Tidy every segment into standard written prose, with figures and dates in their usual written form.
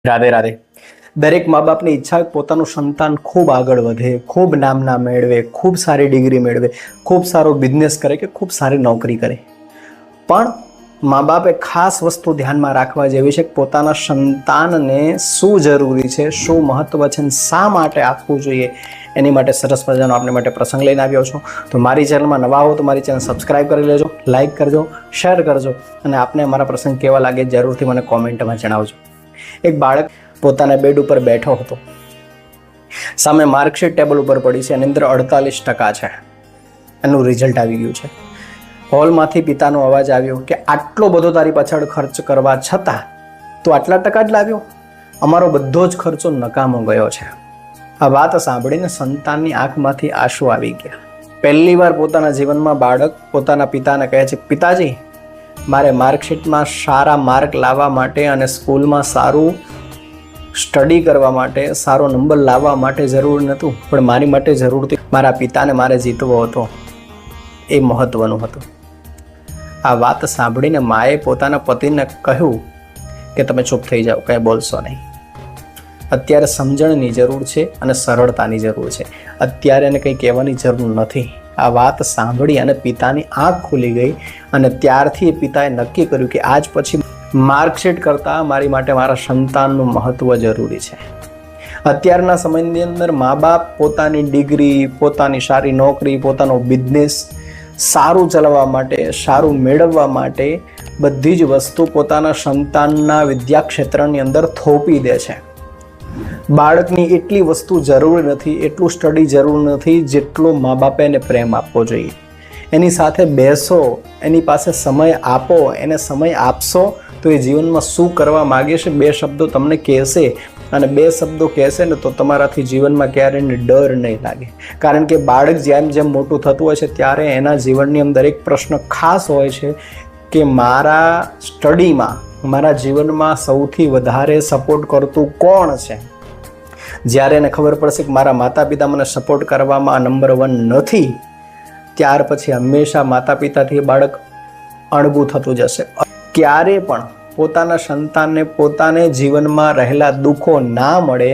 રાધે રાધે. દરેક મા બાપની ઈચ્છા પોતાનું સંતાન ખૂબ આગળ વધે, ખૂબ નામના મેળવે, ખૂબ સારી ડિગ્રી મેળવે, ખૂબ સારો બિઝનેસ કરે કે ખૂબ સારી નોકરી કરે. પણ મા બાપે ખાસ વસ્તુ ધ્યાનમાં રાખવા જેવી છે કે પોતાના સંતાનને શું જરૂરી છે, શું મહત્વ છે અને શા માટે આપવું જોઈએ. એની માટે સરસ મજાનો આપણી માટે પ્રસંગ લઈને આવ્યો છું. તો મારી ચેનલમાં નવા હો તો મારી ચેનલ સબસ્ક્રાઈબ કરી લેજો, લાઇક કરજો, શેર કરજો અને આપને મારા પ્રસંગ કેવા લાગે જરૂરથી મને કોમેન્ટમાં જણાવજો. એક બાળક પોતાના બેડ ઉપર બેઠો હતો. સામે માર્કશીટ ટેબલ ઉપર પડી છે, એની અંદર 48% છે. એનું રિઝલ્ટ આવી ગયું છે. હોલમાંથી પિતાનો અવાજ આવ્યો કે આટલો બધો તારી પાછળ ખર્ચ કરવા છતાં તું આટલા ટકા જ લાવ્યો, અમારો બધો જ ખર્ચો નકામો ગયો છે. આ વાત સાંભળીને સંતાનની આંખમાંથી આંસુ આવી ગયા. પહેલી વાર પોતાના જીવનમાં બાળક પોતાના પિતાને કહે છે, પિતાજી મારે માર્કશીટમાં સારા માર્ક લાવવા માટે અને સ્કૂલમાં સારું સ્ટડી કરવા માટે, સારો નંબર લાવવા માટે જરૂર નહોતું, પણ મારી માટે જરૂર હતી. મારા પિતાને મારે જીતવો હતો, એ મહત્વનું હતું. આ વાત સાંભળીને માએ પોતાના પતિને કહ્યું કે તમે ચૂપ થઈ જાઓ, કંઈ બોલશો નહીં. અત્યારે સમજણની જરૂર છે અને સરળતાની જરૂર છે. અત્યારે એને કંઈ કહેવાની જરૂર નથી. આ વાત સાંભળી અને પિતાની આંખ ખુલી ગઈ અને ત્યારથી પિતાએ નક્કી કર્યું કે આજ પછી માર્કશીટ કરતાં મારી માટે મારા સંતાનનું મહત્વ જરૂરી છે. અત્યારના સમયની અંદર મા બાપ પોતાની ડિગ્રી, પોતાની સારી નોકરી, પોતાનો બિઝનેસ સારું ચલાવવા માટે, સારું મેળવવા માટે બધી જ વસ્તુ પોતાના સંતાનના વિદ્યાક્ષેત્રની અંદર થોપી દે છે. બાળકની એટલી વસ્તુ જરૂર નથી, એટલું સ્ટડી જરૂર નથી જેટલો મા બાપે એને પ્રેમ આપવો જોઈએ. એની સાથે બેસો, એની પાસે સમય આપો. એને સમય આપશો તો એ જીવનમાં શું કરવા માગે છે 2 શબ્દો તમને કહેશે અને 2 શબ્દો કહેશે ને તો તમારાથી જીવનમાં ક્યારેય ડર નહીં લાગે. કારણ કે બાળક જેમ જેમ મોટું થતું હોય છે ત્યારે એના જીવનની અંદર એક પ્રશ્ન ખાસ હોય છે કે મારા સ્ટડીમાં, મારા જીવનમાં સૌથી વધારે સપોર્ટ કરતું કોણ છે. જ્યારે એને ખબર પડશે કે મારા માતા પિતા મને સપોર્ટ કરવામાં નંબર 1 નથી, ત્યાર પછી હંમેશા માતા પિતાથી બાળક અણગું થતું જશે. ક્યારે પણ પોતાના સંતાનને પોતાને જીવનમાં રહેલા દુઃખો ના મળે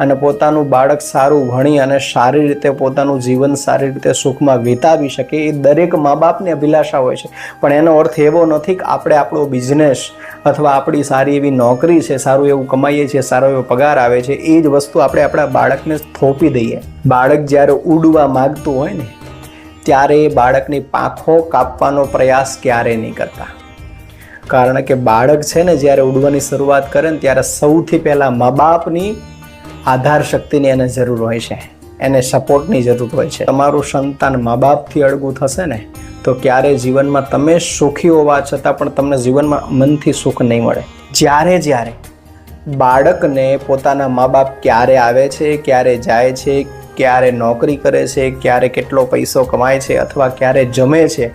અને પોતાનું બાળક સારું ભણી અને સારી રીતે પોતાનું જીવન સારી રીતે સુખમાં વિતાવી શકે, એ દરેક મા બાપની અભિલાષા હોય છે. પણ એનો અર્થ એવો નથી કે આપણે આપણો બિઝનેસ અથવા આપણી સારી એવી નોકરી છે, સારું એવું કમાઈએ છીએ, સારો એવો પગાર આવે છે, એ જ વસ્તુ આપણે આપણા બાળકને થોપી દઈએ. બાળક જ્યારે ઉડવા માગતું હોય ને ત્યારે બાળકની પાંખો કાપવાનો પ્રયાસ ક્યારેય નહીં કરતા. કારણ કે બાળક છે ને જ્યારે ઉડવાની શરૂઆત કરે ને ત્યારે સૌથી પહેલાં મા બાપની આધાર શક્તિની એને જરૂર હોય છે, એને સપોર્ટની જરૂર હોય છે. તમારું સંતાન મા બાપથી અળગું થશે ને તો ક્યારે જીવનમાં તમે સુખી હોવા છતાં પણ તમને જીવનમાં મનથી સુખ નહીં મળે. જ્યારે બાળકને પોતાના મા બાપ ક્યારે આવે છે, ક્યારે જાય છે, ક્યારે નોકરી કરે છે, ક્યારે કેટલો પૈસો કમાય છે અથવા ક્યારે જમે છે,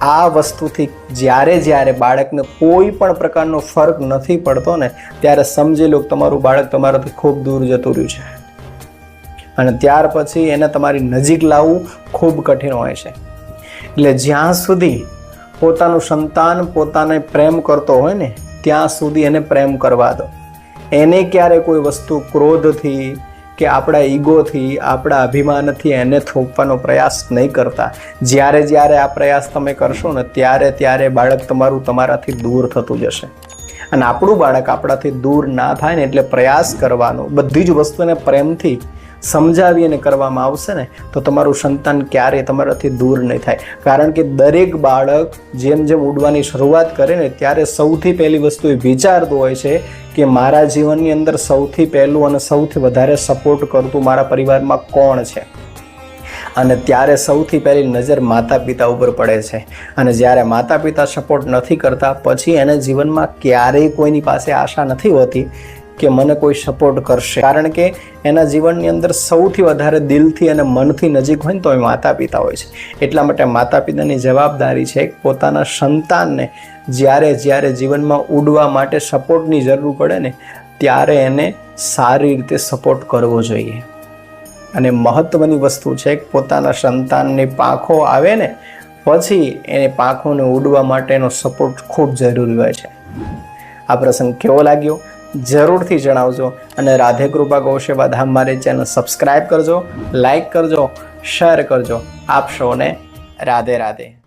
આ વસ્તુથી જ્યારે બાળકને કોઈ પણ પ્રકારનો ફરક નથી પડતો ને ત્યારે સમજી લો કે તમારું બાળક તમારાથી ખૂબ દૂર જતું રહ્યું છે અને ત્યાર પછી એને તમારી નજીક લાવવું ખૂબ કઠિન હોય છે. એટલે જ્યાં સુધી પોતાનું સંતાન પોતાને પ્રેમ કરતો હોય ને ત્યાં સુધી એને પ્રેમ કરવા દો. એને ક્યારે કોઈ વસ્તુ ક્રોધથી કે આપણા ઈગોથી, આપણા અભિમાનથી એને થોપવાનો પ્રયાસ નહીં કરતા. જ્યારે આ પ્રયાસ તમે કરશો ને ત્યારે બાળક તમારું તમારાથી દૂર થતું જશે. અને આપણું બાળક આપણાથી દૂર ના થાય ને એટલે પ્રયાસ કરવાનો, બધી જ વસ્તુને પ્રેમથી સમજાવી અને કરવામાં આવશે ને તો તમારું સંતાન ક્યારેય તમારાથી દૂર નહીં થાય. કારણ કે દરેક બાળક જેમ ઉડવાની શરૂઆત કરે ને ત્યારે સૌથી પહેલી વસ્તુ એ વિચારતું હોય છે કે મારા જીવનની અંદર સૌથી પહેલું અને સૌથી વધારે સપોર્ટ કરતું મારા પરિવારમાં કોણ છે. અને ત્યારે સૌથી પહેલી નજર માતા પિતા ઉપર પડે છે. અને જ્યારે માતા પિતા સપોર્ટ નથી કરતા પછી એને જીવનમાં ક્યારેય કોઈની પાસે આશા નથી હોતી કે મને કોઈ સપોર્ટ કરશે. કારણ કે એના જીવનની અંદર સૌથી વધારે દિલથી અને મનથી નજીક હોય ને તો એ માતા પિતા હોય છે. એટલા માટે માતા પિતાની જવાબદારી છે કે પોતાના સંતાનને જ્યારે જીવનમાં ઉડવા માટે સપોર્ટની જરૂર પડે ને ત્યારે એને સારી રીતે સપોર્ટ કરવો જોઈએ. અને મહત્ત્વની વસ્તુ છે કે પોતાના સંતાનની પાંખો આવે ને પછી એને પાંખોને ઉડવા માટેનો સપોર્ટ ખૂબ જરૂરી હોય છે. આ પ્રસંગ કેવો લાગ્યો જરૂરથી જણાવજો. અને રાધે કૃપા ગૌ સેવા ધામ મારી ચેનલ સબસ્ક્રાઈબ કરજો, લાઈક કરજો, શેર કરજો. આપ સૌને રાધે રાધે.